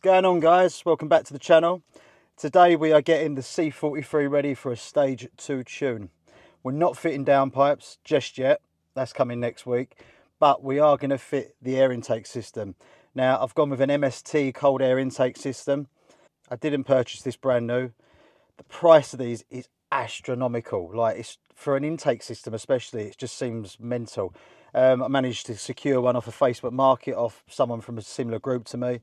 going on, guys? Welcome back to the channel. Today we are getting the C43 ready for a stage 2 tune. We're not fitting downpipes just yet, that's coming next week, but we are going to fit the air intake system. Now I've gone with an MST cold air intake system. I didn't purchase this brand new. The price of these is astronomical. Like, it's for an intake system especially, it just seems mental. I managed to secure one off a Facebook Market off someone from a similar group to me.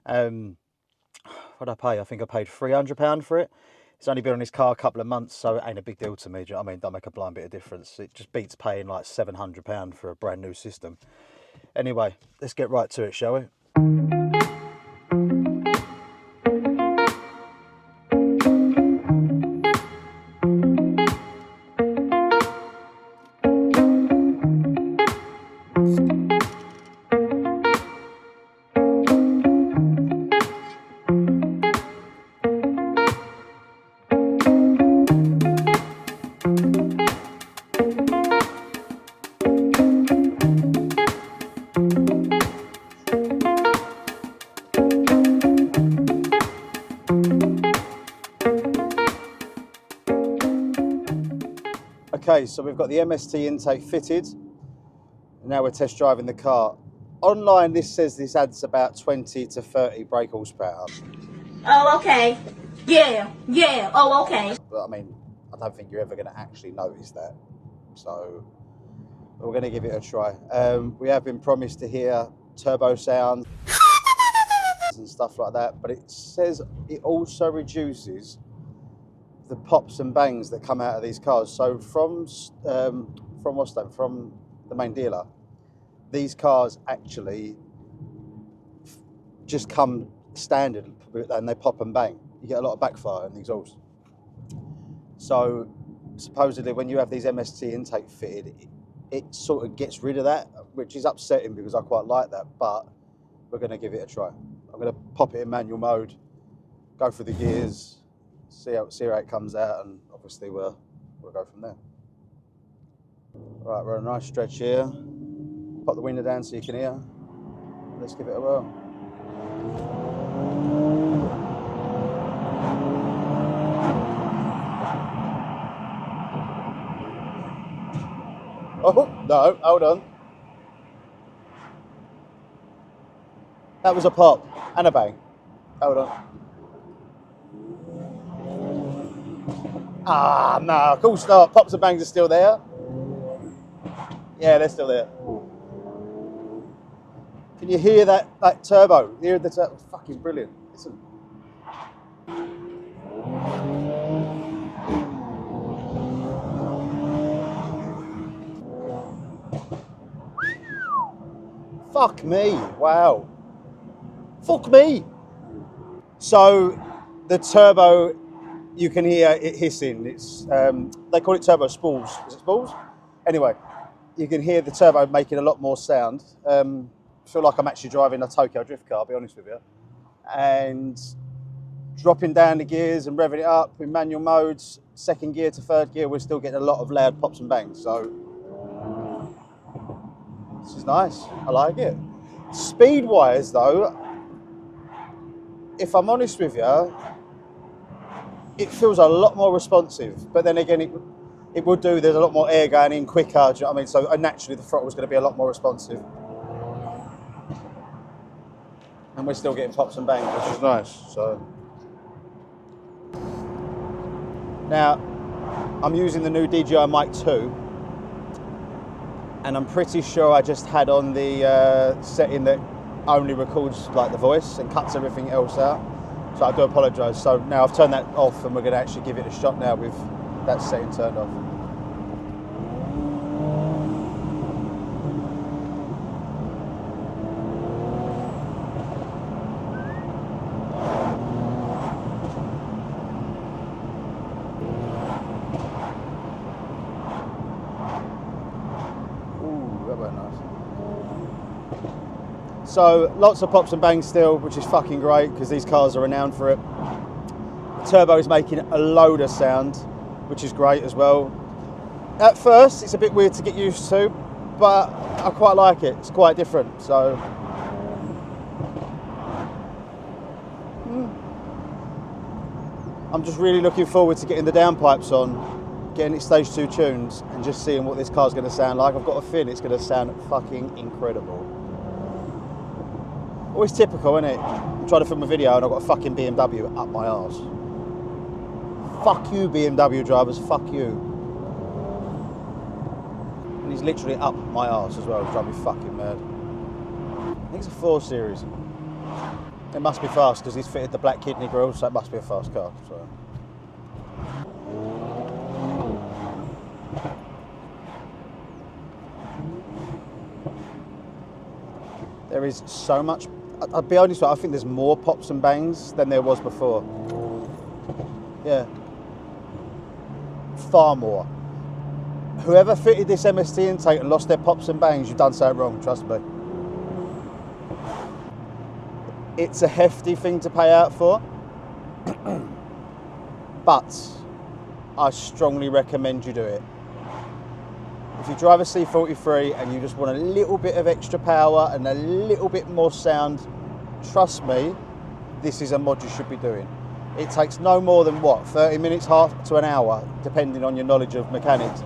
What did I pay? I think I paid £300 for it. It's only been on his car a couple of months, so it ain't a big deal to me. Do you know what I mean? Don't make a blind bit of difference. It just beats paying like £700 for a brand new system. Anyway, let's get right to it, shall we? Okay, so we've got the MST intake fitted. Now we're test driving the car. Online, this says this adds about 20 to 30 brake horsepower. Oh, okay. Yeah. Oh, okay. But I mean, I don't think you're ever going to actually notice that. So we're going to give it a try. We have been promised to hear turbo sound and stuff like that, but it says it also reduces the pops and bangs that come out of these cars. So from the main dealer, these cars actually just come standard and they pop and bang. You get a lot of backfire in the exhaust. So supposedly when you have these MST intake fitted, it sort of gets rid of that, which is upsetting because I quite like that, but we're going to give it a try. I'm going to pop it in manual mode, go through the gears, see how it comes out, and obviously we'll go from there. Right, we're on a nice stretch here. Pop the window down so you can hear. Let's give it a whirl. Oh, no, hold on. That was a pop and a bang. Hold on. Ah, no, of course not. Pops and bangs are still there. Yeah, they're still there. Can you hear that turbo? Hear the turbo? Fucking brilliant. Listen. Fuck me. Wow. Fuck me. So the turbo, you can hear it hissing. It's they call it turbo spools. Is it spools? Anyway, you can hear the turbo making a lot more sound. I feel like I'm actually driving a Tokyo drift car, I'll be honest with you. And dropping down the gears and revving it up in manual modes, second gear to third gear, we're still getting a lot of loud pops and bangs. So this is nice. I like it. Speed-wise, though, if I'm honest with you, it feels a lot more responsive. But then again, it would do. There's a lot more air going in quicker. Do you know what I mean? So naturally, the throttle is going to be a lot more responsive. And we're still getting pops and bangs, which is nice. So now I'm using the new DJI Mic 2, and I'm pretty sure I just had on the setting that only records like the voice and cuts everything else out. So I do apologise. So now I've turned that off, and we're going to actually give it a shot now with that setting turned off. So lots of pops and bangs still, which is fucking great because these cars are renowned for it. The turbo is making a load of sound, which is great as well. At first, it's a bit weird to get used to, but I quite like it. It's quite different. So I'm just really looking forward to getting the downpipes on, getting it stage 2 tuned, and just seeing what this car's going to sound like. I've got a feeling it's going to sound fucking incredible. Always typical, isn't it? I'm trying to film a video and I've got a fucking BMW up my arse. Fuck you, BMW drivers, fuck you. And he's literally up my arse as well, driving me fucking mad. I think it's a 4 Series. It must be fast because he's fitted the black kidney grille, so it must be a fast car. So. There is so much. I'll be honest with you, I think there's more pops and bangs than there was before. Yeah. Far more. Whoever fitted this MST intake and lost their pops and bangs, you've done something wrong, trust me. It's a hefty thing to pay out for, but I strongly recommend you do it. If you drive a C43 and you just want a little bit of extra power and a little bit more sound, trust me, this is a mod you should be doing. It takes no more than, what, 30 minutes, half to an hour, depending on your knowledge of mechanics,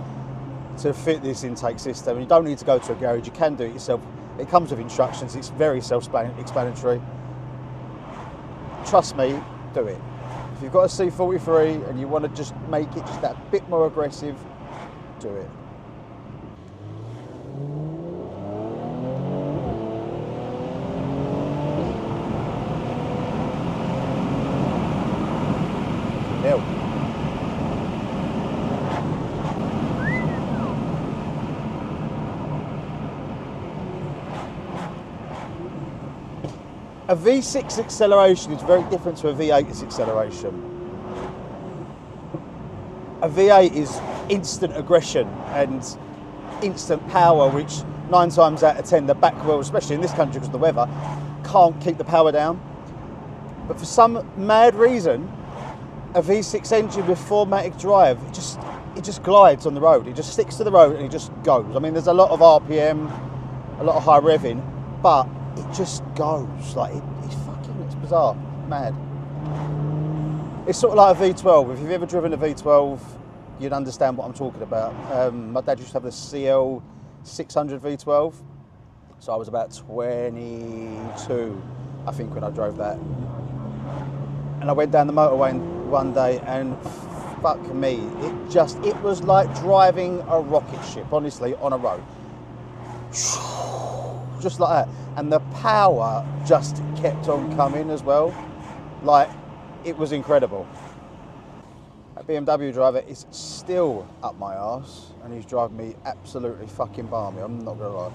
to fit this intake system. You don't need to go to a garage, you can do it yourself. It comes with instructions, it's very self-explanatory. Trust me, do it. If you've got a C43 and you want to just make it just that bit more aggressive, do it. A V6 acceleration is very different to a V8 acceleration. A V8 is instant aggression and instant power, which 9 times out of 10 the back wheel, especially in this country because of the weather, can't keep the power down. But for some mad reason, a V6 engine with 4MATIC drive, it just glides on the road. It just sticks to the road and it just goes. I mean, there's a lot of RPM, a lot of high revving, but it just goes. Like, it's bizarre, mad. It's sort of like a V12. If you've ever driven a V12, you'd understand what I'm talking about. My dad used to have the CL 600 V12, so I was about 22, I think, when I drove that. And I went down the motorway one day and fuck me, it was like driving a rocket ship, honestly, on a road. Just like that. And the power just kept on coming as well. Like, it was incredible. That BMW driver is still up my arse and he's driving me absolutely fucking balmy, I'm not gonna lie.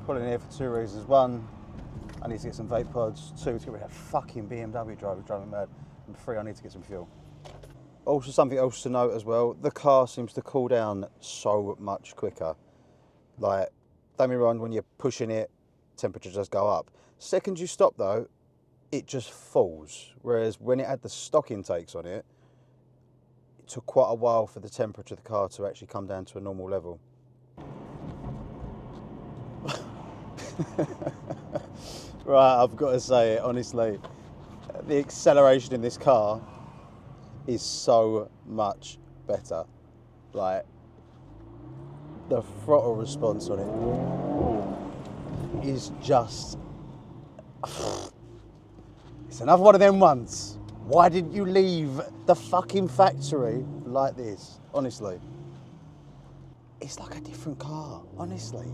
Pulling here for 2 reasons. 1, I need to get some vape pods. 2, to get rid of that fucking BMW driver driving mad. And 3, I need to get some fuel. Also, something else to note as well, the car seems to cool down so much quicker. Like, don't get me wrong, when you're pushing it, temperature does go up. Second you stop though, it just falls. Whereas when it had the stock intakes on it, it took quite a while for the temperature of the car to actually come down to a normal level. Right, I've got to say it, honestly. The acceleration in this car is so much better. Like, the throttle response on it is just... It's another one of them ones. Why didn't you leave the fucking factory like this? Honestly. It's like a different car, honestly.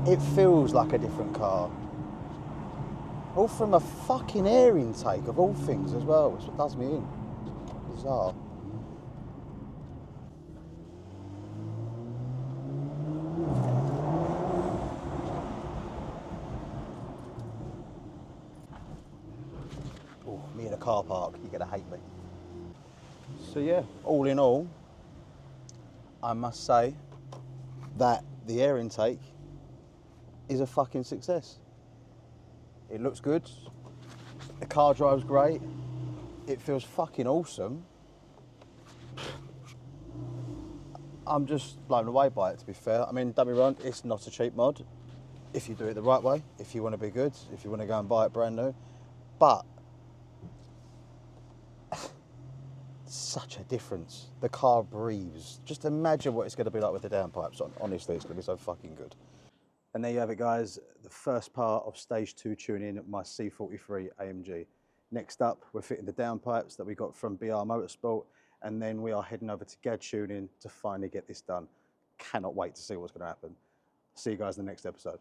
It feels like a different car. All from a fucking air intake of all things as well. It's what does me in. Bizarre. Oh, me in a car park, you're gonna hate me. So yeah, all in all, I must say that the air intake is a fucking success. It looks good, the car drives great, it feels fucking awesome. I'm just blown away by it, to be fair. I mean, don't be wrong, it's not a cheap mod. if you do it the right way, if you want to be good, if you want to go and buy it brand new. But such a difference. The car breathes. Just imagine what it's going to be like with the downpipes on. Honestly, it's going to be so fucking good. And there you have it, guys. The first part of stage 2 tuning my C43 AMG. Next up, we're fitting the downpipes that we got from BR Motorsport, and then we are heading over to GAD Tuning to finally get this done. Cannot wait to see what's going to happen. See you guys in the next episode.